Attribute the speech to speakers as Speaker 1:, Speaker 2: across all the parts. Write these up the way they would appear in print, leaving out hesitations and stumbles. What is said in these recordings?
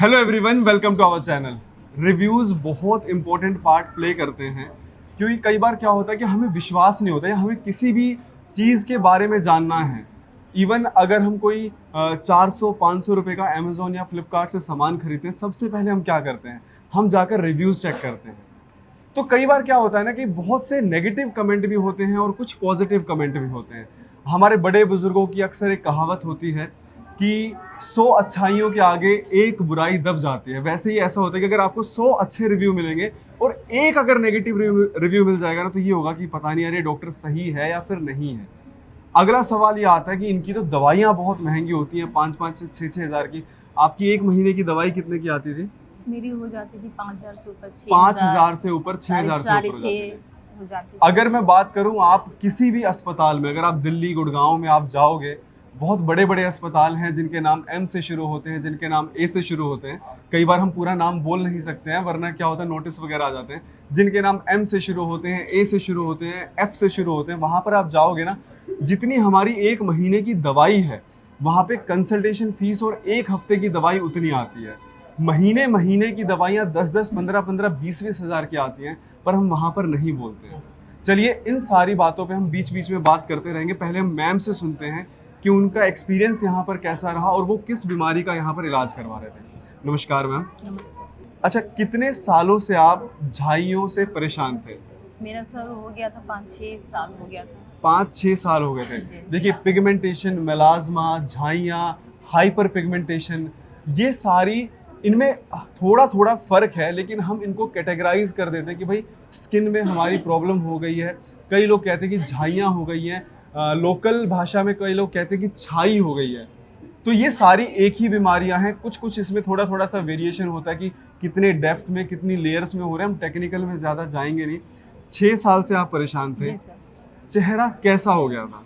Speaker 1: Hello everyone, welcome to our channel. Reviews बहुत important part play करते हैं, क्योंकि कई बार क्या होता है कि हमें विश्वास नहीं होता या हमें किसी भी चीज़ के बारे में जानना है। इवन अगर हम कोई 400-500 रुपये का अमेज़ोन या फ्लिपकार्ट से सामान खरीदते हैं, सबसे पहले हम क्या करते हैं, हम जाकर रिव्यूज़ चेक करते हैं। तो कई बार क्या होता है ना कि बहुत से नेगेटिव कमेंट भी होते हैं और कुछ पॉजिटिव कमेंट भी होते हैं। हमारे बड़े बुजुर्गों की अक्सर एक कहावत होती है कि 100 अच्छाइयों के आगे एक बुराई दब जाती है। वैसे ही ऐसा होता है कि अगर आपको 100 अच्छे रिव्यू मिलेंगे और एक अगर नेगेटिव रिव्यू मिल जाएगा ना, तो ये होगा कि पता नहीं अरे डॉक्टर सही है या फिर नहीं है। अगला सवाल ये आता है कि इनकी तो दवाइयाँ बहुत महंगी होती हैं, 5-5 से 6-6 हज़ार की। आपकी एक महीने की दवाई कितने की आती थी?
Speaker 2: मेरी हो जाती थी 5,000 से ऊपर,
Speaker 1: 5,000 से ऊपर, 6,000 से ऊपर
Speaker 2: हो जाती थी।
Speaker 1: अगर मैं बात करूं, आप किसी भी अस्पताल में, अगर आप दिल्ली गुड़गांव में आप जाओगे, बहुत बड़े बड़े अस्पताल हैं जिनके नाम एम से शुरू होते हैं, जिनके नाम ए से शुरू होते हैं। कई बार हम पूरा नाम बोल नहीं सकते हैं, वरना क्या होता है नोटिस वगैरह आ जाते हैं। जिनके नाम एम से शुरू होते हैं, ए से शुरू होते हैं, एफ से शुरू होते हैं, वहां पर आप जाओगे ना, जितनी हमारी एक महीने की दवाई है, वहां पे कंसल्टेशन फीस और एक हफ्ते की दवाई उतनी आती है। महीने महीने की दवाइयाँ 10-10, 15-15, 20-20 हज़ार की आती हैं, पर हम वहाँ पर नहीं बोलते। चलिए, इन सारी बातों पे हम बीच बीच में बात करते रहेंगे। पहले हम मैम से सुनते हैं कि उनका एक्सपीरियंस यहाँ पर कैसा रहा और वो किस बीमारी का यहाँ पर इलाज करवा रहे थे। नमस्कार मैम।
Speaker 2: नमस्ते।
Speaker 1: अच्छा, कितने सालों से आप झाइयों से परेशान थे?
Speaker 2: मेरा सर हो गया था 5-6 साल हो गया था।
Speaker 1: 5-6 साल हो गए थे। देखिए, पिगमेंटेशन, मेलाज्मा, झाइयाँ, हाइपर पिगमेंटेशन, ये सारी, इनमें थोड़ा थोड़ा फर्क है, लेकिन हम इनको कैटेगराइज कर देते हैं कि भाई स्किन में हमारी प्रॉब्लम हो गई है। कई लोग कहते हैं कि झाइयाँ हो गई हैं, लोकल भाषा में कई लोग कहते हैं कि छाई हो गई है। तो ये सारी एक ही बीमारियां हैं। कुछ कुछ इसमें थोड़ा थोड़ा सा वेरिएशन होता है कि कितने डेप्थ में, कितनी लेयर्स में हो रहे हैं। हम टेक्निकल में ज़्यादा जाएंगे नहीं। 6 साल से आप परेशान थे।
Speaker 2: जी सर।
Speaker 1: चेहरा कैसा हो गया था?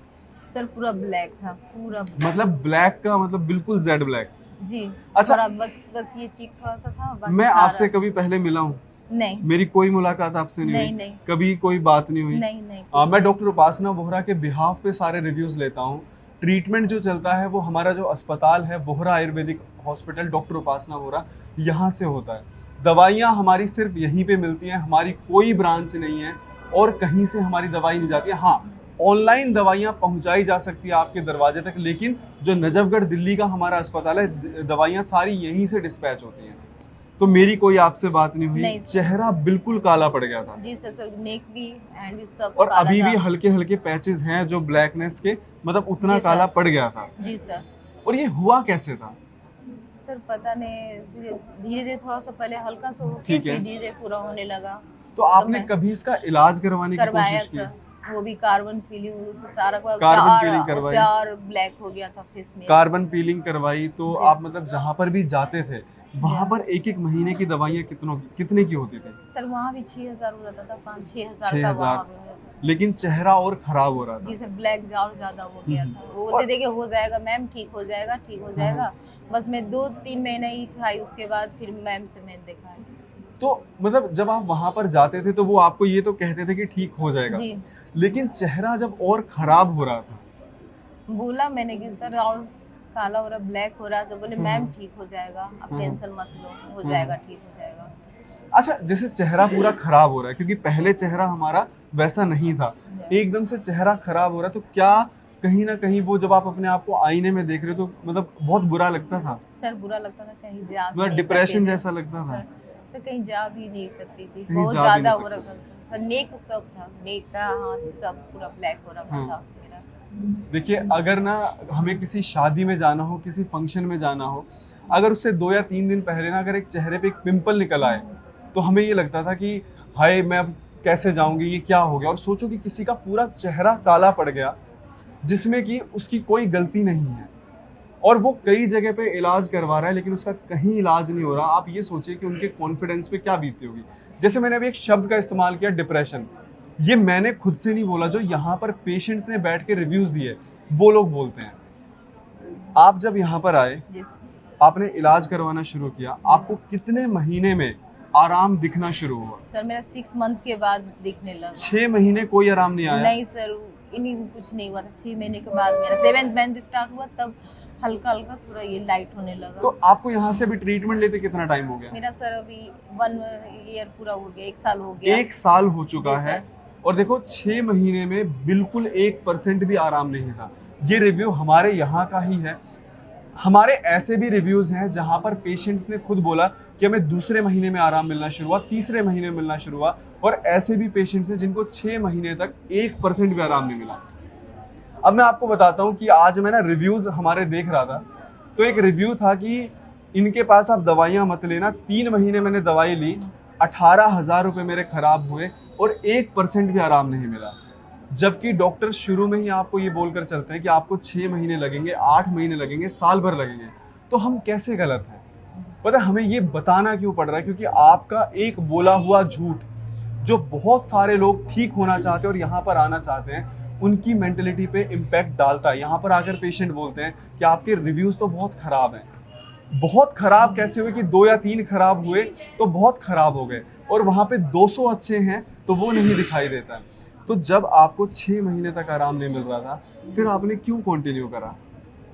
Speaker 2: सर पूरा ब्लैक था, पूरा
Speaker 1: मतलब ब्लैक का मतलब बिल्कुल जेड ब्लैक?
Speaker 2: जी।
Speaker 1: अच्छा।
Speaker 2: थोड़ा बस ये चीक थोड़ा सा था, बाकी
Speaker 1: मैं
Speaker 2: सारा
Speaker 1: आपसे कभी पहले मिला हूँ?
Speaker 2: नहीं
Speaker 1: मेरी कोई मुलाकात आपसे नहीं हुई?
Speaker 2: नहीं।
Speaker 1: कभी कोई बात नहीं हुई?
Speaker 2: नहीं नहीं
Speaker 1: मैं डॉक्टर उपासना बोहरा के बिहाफ पे सारे रिव्यूज़ लेता हूँ। ट्रीटमेंट जो चलता है वो हमारा जो अस्पताल है, बोहरा आयुर्वेदिक हॉस्पिटल, डॉक्टर उपासना बोहरा, यहाँ से होता है। दवाइयाँ हमारी सिर्फ यहीं पे मिलती हैं, हमारी कोई ब्रांच नहीं है और कहीं से हमारी दवाई नहीं जाती है। हाँ, ऑनलाइन दवाइयाँ पहुँचाई जा सकती है आपके दरवाजे तक, लेकिन जो नजफगढ़ दिल्ली का हमारा अस्पताल है, दवाइयाँ सारी यहीं से डिस्पैच होती हैं। तो मेरी कोई आपसे बात नहीं हुई।
Speaker 2: नहीं।
Speaker 1: चेहरा बिल्कुल काला पड़ गया था।
Speaker 2: जी सर, नेक भी, हैंड भी सब
Speaker 1: और
Speaker 2: काला
Speaker 1: अभी
Speaker 2: था।
Speaker 1: भी हल्के हल्के पैचेस हैं जो ब्लैकनेस के, मतलब उतना
Speaker 2: जी सर।
Speaker 1: काला पड़ गया था।
Speaker 2: जी सर।
Speaker 1: और ये हुआ कैसे था?
Speaker 2: सर पता नहीं, धीरे धीरे थोड़ा सा पहले हल्का सा हो के
Speaker 1: ठीक है।
Speaker 2: फिर धीरे पूरा होने लगा।
Speaker 1: तो आपने
Speaker 2: मैं
Speaker 1: कभी इसका इलाज करवाने की
Speaker 2: करवाया
Speaker 1: कोशिश की?
Speaker 2: सर, वो भी कार्बन पीलिंग, उससे सारा
Speaker 1: कार्बन पीलिंग करवाई?
Speaker 2: और ब्लैक हो गया था फेस में।
Speaker 1: कार्बन पीलिंग करवाई? तो
Speaker 2: जी।
Speaker 1: आप मतलब जहाँ पर भी जाते थे, वहाँ पर एक एक महीने की दवाइयाँ कितने की होती थी?
Speaker 2: सर वहाँ भी 6,000 हो जाता था, 5-6 हज़ार
Speaker 1: 6,000?
Speaker 2: का वहाँ भी हो जाता था।
Speaker 1: लेकिन चेहरा और खराब हो रहा था।
Speaker 2: जी सर, ब्लैक और ज्यादा हो गया था। वो
Speaker 1: और-
Speaker 2: बोलते थे कि हो जाएगा मैम, ठीक हो जाएगा, ठीक हो जाएगा। बस मैं 2-3 महीने ही खाई, उसके बाद फिर मैम से मैं दिखाई।
Speaker 1: तो मतलब जब आप वहाँ पर जाते थे तो वो आपको ये तो कहते थे कि ठीक हो जाएगा,
Speaker 2: जी।
Speaker 1: लेकिन चेहरा जब और खराब हो रहा था?
Speaker 2: बोला मैंने कि सर और काला हो रहा, ब्लैक हो रहा, तो बोले मैम ठीक हो जाएगा, आप टेंशन मत लो, हो जाएगा, ठीक हो जाएगा।
Speaker 1: अच्छा, जैसे चेहरा पूरा खराब हो रहा है, क्योंकि पहले चेहरा हमारा वैसा नहीं था, एकदम से चेहरा खराब हो रहा है, तो क्या कहीं ना कहीं वो जब आप अपने आप को आईने में देख रहे हो तो मतलब बहुत बुरा लगता था?
Speaker 2: सर बुरा लगता था, कहीं जा भी
Speaker 1: मतलब
Speaker 2: नहीं
Speaker 1: डिप्रेशन
Speaker 2: सकते थे।
Speaker 1: जैसा लगता था?
Speaker 2: सर कहीं जा भी नहीं सकती थी,
Speaker 1: कहीं
Speaker 2: बहुत
Speaker 1: जा भी
Speaker 2: ज्यादा
Speaker 1: नहीं
Speaker 2: हो रहा
Speaker 1: सकते
Speaker 2: था सर। नेक सब था, नेक का हाथ सब पूरा ब्लैक हो रहा
Speaker 1: हाँ।
Speaker 2: था मेरा।
Speaker 1: देखिए, अगर ना हमें किसी शादी में जाना हो, किसी फंक्शन में जाना हो, अगर उससे 2 या 3 दिन पहले ना अगर एक चेहरे पे एक पिंपल निकल आए, तो हमें ये लगता था कि हाय, मैं अब कैसे जाऊंगी, ये क्या हो गया। और सोचो कि किसी का पूरा चेहरा काला पड़ गया, जिसमें कि उसकी कोई गलती नहीं है, और वो कई जगह पे इलाज करवा रहा है, लेकिन उसका कहीं इलाज नहीं हो रहा। आप ये सोचिए कि उनके कॉन्फिडेंस पे क्या बीतती होगी। जैसे मैंने अभी एक शब्द का इस्तेमाल किया, डिप्रेशन, ये मैंने खुद से नहीं बोला, जो यहाँ पर पेशेंट्स ने बैठ के रिव्यूज दिए वो लोग बोलते हैं। आप जब यहाँ पर आए,
Speaker 2: जी
Speaker 1: आपने इलाज करवाना शुरू किया, आपको कितने महीने में आराम दिखना शुरू हुआ?
Speaker 2: सर, मेरा 6 मंथ के बाद दिखने लगा।
Speaker 1: 6 महीने कोई आराम नहीं आया?
Speaker 2: नहीं सर, इन्हीं कुछ नहीं हुआ था। 6 महीने के बाद मेरा 7th मंथ स्टार्ट हुआ, तब हल्का हल्का थोड़ा ये लाइट होने लगा।
Speaker 1: तो आपको यहाँ से भी ट्रीटमेंट लेते कितना टाइम हो गया?
Speaker 2: मेरा सर अभी 1 ईयर पूरा हो गया, 1 साल हो गया।
Speaker 1: 1 साल हो चुका
Speaker 2: जी
Speaker 1: है।
Speaker 2: सर।
Speaker 1: और देखो 6 महीने में बिल्कुल 1% भी आराम नहीं था। ये रिव्यू हमारे यहाँ का ही है। हमारे ऐसे भी रिव्यूज हैं जहां पर पेशेंट्स ने खुद बोला कि हमें दूसरे महीने में आराम मिलना शुरू हुआ, तीसरे महीने में मिलना शुरू हुआ, और ऐसे भी पेशेंट्स हैं जिनको 6 महीने तक 1% भी आराम नहीं मिला। अब मैं आपको बताता हूं कि आज मैं ना रिव्यूज हमारे देख रहा था, तो एक रिव्यू था कि इनके पास आप दवाइयां मत लेना। 3 महीने मैंने दवाई ली, 18,000 रुपये मेरे खराब हुए और 1% भी आराम नहीं मिला। जबकि डॉक्टर शुरू में ही आपको ये बोलकर चलते हैं कि आपको 6 महीने लगेंगे, 8 महीने लगेंगे, साल भर लगेंगे। तो हम कैसे गलत हैं? पता है हमें ये बताना क्यों पड़ रहा है? क्योंकि आपका एक बोला हुआ झूठ जो बहुत सारे लोग ठीक होना चाहते हैं और यहाँ पर आना चाहते हैं, उनकी मेंटलिटी पे इम्पैक्ट डालता है। यहाँ पर आकर पेशेंट बोलते हैं कि आपके रिव्यूज़ तो बहुत ख़राब हैं। बहुत ख़राब कैसे हुए कि 2 या 3 खराब हुए तो बहुत ख़राब हो गए, और वहाँ पे 200 अच्छे हैं तो वो नहीं दिखाई देता। तो जब आपको 6 महीने तक आराम नहीं मिल रहा था, फिर आपने क्यों कंटिन्यू करा?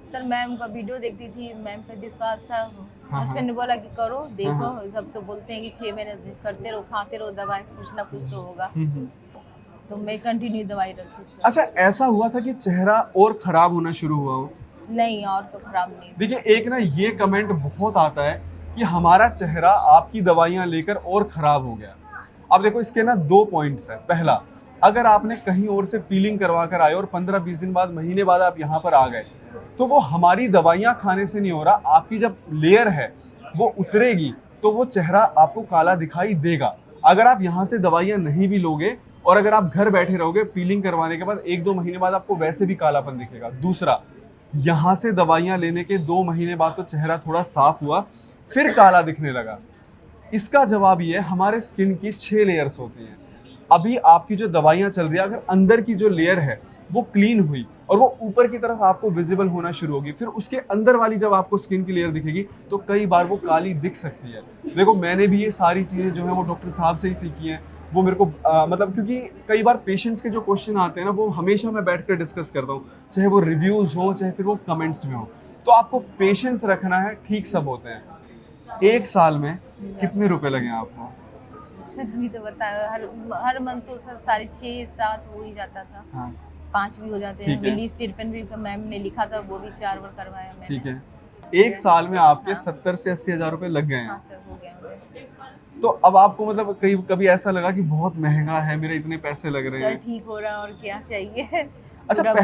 Speaker 2: सर मैम का वीडियो देखती थी, मैम पे विश्वास था।
Speaker 1: हाँ।
Speaker 2: हस्बैंड ने बोला कि करो, देखो।
Speaker 1: हाँ।
Speaker 2: सब तो बोलते हैं कि 6 महीने करते रहो, खाते रहो दवाई, कुछ ना कुछ तो होगा। तो मैं कंटिन्यू दवाई रखी सर।
Speaker 1: अच्छा, ऐसा हुआ था कि चेहरा और खराब होना शुरू हुआ हो?
Speaker 2: नहीं, और तो खराब नहीं।
Speaker 1: देखिए, एक ना ये कमेंट बहुत आता है कि हमारा चेहरा आपकी दवाइयां लेकर और खराब हो गया। अब देखो, इसके ना 2 पॉइंट्स हैं। पहला, अगर आपने कहीं और से पीलिंग करवा कर आए और 15-20 दिन बाद, महीने बाद आप यहाँ पर आ गए, तो वो हमारी दवाइयाँ खाने से नहीं हो रहा। आपकी जब लेयर है वो उतरेगी तो वो चेहरा आपको काला दिखाई देगा। अगर आप यहाँ से दवाइयाँ नहीं भी लोगे और अगर आप घर बैठे रहोगे, पीलिंग करवाने के बाद 1-2 महीने बाद आपको वैसे भी कालापन दिखेगा। दूसरा, यहाँ से दवाइयाँ लेने के 2 महीने बाद तो चेहरा थोड़ा साफ हुआ, फिर काला दिखने लगा। इसका जवाब ये है, हमारे स्किन की 6 लेयर्स होती हैं। अभी आपकी जो दवाइयाँ चल रही है, अगर अंदर की जो लेयर है वो क्लीन हुई और वो ऊपर की तरफ आपको विजिबल होना शुरू होगी, फिर उसके अंदर वाली जब आपको स्किन की लेयर दिखेगी तो कई बार वो काली दिख सकती है। देखो, मैंने भी ये सारी चीज़ें जो है वो डॉक्टर साहब से ही सीखी हैं। वो मेरे को मतलब, क्योंकि कई बार पेशेंट्स के जो क्वेश्चन आते हैं ना, वो हमेशा मैं बैठ कर डिस्कस करता हूँ, चाहे वो रिव्यूज़ हो, चाहे फिर वो कमेंट्स में हो। तो आपको पेशेंस रखना है, ठीक सब होते हैं। 1 साल में कितने रुपए लगे आपको?
Speaker 2: सर अभी तो बताया, हर मंथ तो सर 6.5-7 हो ही जाता था।
Speaker 1: हाँ,
Speaker 2: 5 भी हो जाते
Speaker 1: ठीक
Speaker 2: हैं।
Speaker 1: है।
Speaker 2: रिलीज ट्रीटमेंट भी मैम ने लिखा था, वो भी 4 बार करवाया मैंने।
Speaker 1: ठीक है। 1 साल में आपके 70 से 80 हज़ार रुपये लग गए हैं।
Speaker 2: हाँ सर, हो गया मुझे।
Speaker 1: तो अब आपको मतलब कभी ऐसा लगा कि बहुत महंगा है, मेरे इतने पैसे लग रहे
Speaker 2: सर
Speaker 1: हैं?
Speaker 2: ठीक हो रहा है और क्या चाहिए।
Speaker 1: अच्छा,
Speaker 2: पूरा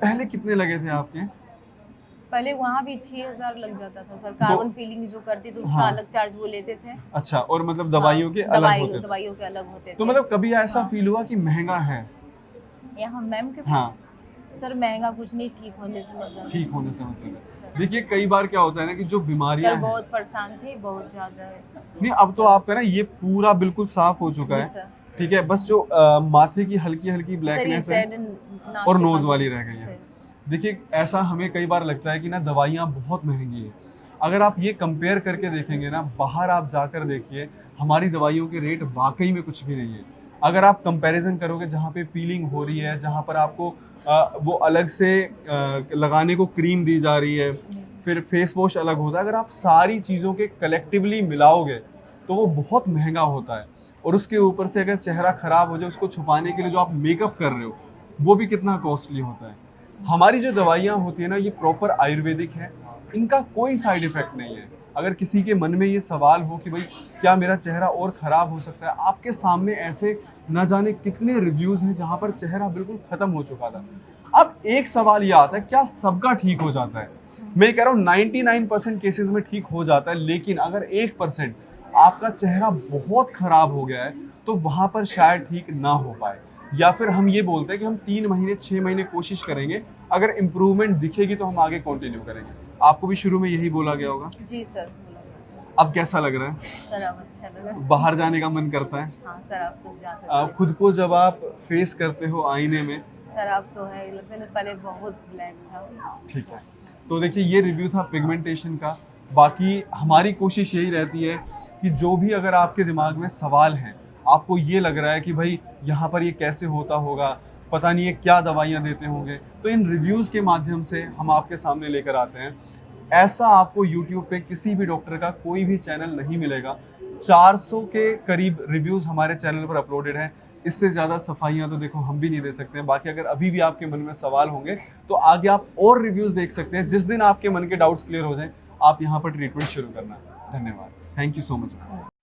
Speaker 1: पहले कितने लगे थे आपके?
Speaker 2: पहले वहाँ भी 6,000 लग जाता था सर। कार्बन पीलिंग जो करती तो उसका
Speaker 1: हाँ।
Speaker 2: अलग चार्ज वो लेते थे।
Speaker 1: अच्छा, और मतलब दवाइयों के अलग होते थे?
Speaker 2: दवाइयों के अलग होते थे।
Speaker 1: तो मतलब कभी ऐसा फील हुआ कि महंगा है?
Speaker 2: यहाँ मैम के
Speaker 1: हाँ,
Speaker 2: सर महंगा कुछ नहीं, ठीक होने से मतलब।
Speaker 1: ठीक होने से मतलब है। देखिए, कई बार क्या होता है ना कि जो बीमारियां
Speaker 2: सर
Speaker 1: हैं,
Speaker 2: बहुत परेशान थे, बहुत ज्यादा।
Speaker 1: नहीं, अब तो आपका ना ये पूरा बिल्कुल साफ हो चुका
Speaker 2: जी
Speaker 1: है।
Speaker 2: सर।
Speaker 1: ठीक है, बस जो माथे की हल्की हल्की
Speaker 2: सर ये
Speaker 1: ब्लैकनेस है
Speaker 2: साइड नाक
Speaker 1: और
Speaker 2: के
Speaker 1: नोज
Speaker 2: पास-
Speaker 1: वाली रह गई है। देखिए, ऐसा हमें कई बार लगता है कि ना दवाइयाँ बहुत महंगी है। अगर आप ये कंपेयर करके देखेंगे ना, बाहर आप जाकर देखिए, हमारी दवाइयों के रेट वाकई में कुछ भी नहीं है। अगर आप कंपैरिजन करोगे, जहाँ पे पीलिंग हो रही है, जहाँ पर आपको वो अलग से लगाने को क्रीम दी जा रही है, फिर फेस वॉश अलग होता है, अगर आप सारी चीज़ों के कलेक्टिवली मिलाओगे तो वो बहुत महंगा होता है। और उसके ऊपर से अगर चेहरा खराब हो जाए, उसको छुपाने के लिए जो आप मेकअप कर रहे हो, वो भी कितना कॉस्टली होता है। हमारी जो दवाइयाँ होती है ना, ये प्रॉपर आयुर्वेदिक है, इनका कोई साइड इफेक्ट नहीं है। अगर किसी के मन में ये सवाल हो कि भाई क्या मेरा चेहरा और ख़राब हो सकता है, आपके सामने ऐसे न जाने कितने रिव्यूज़ हैं जहाँ पर चेहरा बिल्कुल ख़त्म हो चुका था। अब एक सवाल ये आता है, क्या सबका ठीक हो जाता है? मैं कह रहा हूँ 99% केसेस में ठीक हो जाता है, लेकिन अगर 1% आपका चेहरा बहुत ख़राब हो गया है तो वहाँ पर शायद ठीक ना हो पाए, या फिर हम ये बोलते हैं कि हम 3 महीने 6 महीने कोशिश करेंगे, अगर इम्प्रूवमेंट दिखेगी तो हम आगे कंटिन्यू करेंगे। आपको भी शुरू में यही बोला गया होगा?
Speaker 2: जी सर।
Speaker 1: अब कैसा लग रहा है?
Speaker 2: सर अब अच्छा लगा।
Speaker 1: बाहर जाने का मन करता है?
Speaker 2: हाँ सर, अब तो जा सकते हैं।
Speaker 1: खुद को जब आप फेस करते हो आईने में?
Speaker 2: सर अब तो है, लगता है पहले बहुत ब्लैक था।
Speaker 1: ठीक है, तो देखिए, ये रिव्यू था पिगमेंटेशन का। बाकी हमारी कोशिश यही रहती है कि जो भी अगर आपके दिमाग में सवाल हैं, आपको ये लग रहा है कि भाई यहाँ पर ये कैसे होता होगा, पता नहीं है क्या दवाइयाँ देते होंगे। तो इन रिव्यूज़ के माध्यम से हम आपके सामने लेकर आते हैं। ऐसा आपको यूट्यूब पे किसी भी डॉक्टर का कोई भी चैनल नहीं मिलेगा। 400 के करीब रिव्यूज़ हमारे चैनल पर अपलोडेड हैं। इससे ज़्यादा सफाइयाँ तो देखो हम भी नहीं दे सकते हैं। बाकी अगर अभी भी आपके मन में सवाल होंगे तो आगे आप और रिव्यूज़ देख सकते हैं। जिस दिन आपके मन के डाउट्स क्लियर हो जाएं, आप यहाँ पर ट्रीटमेंट शुरू करना। धन्यवाद। Thank you so much.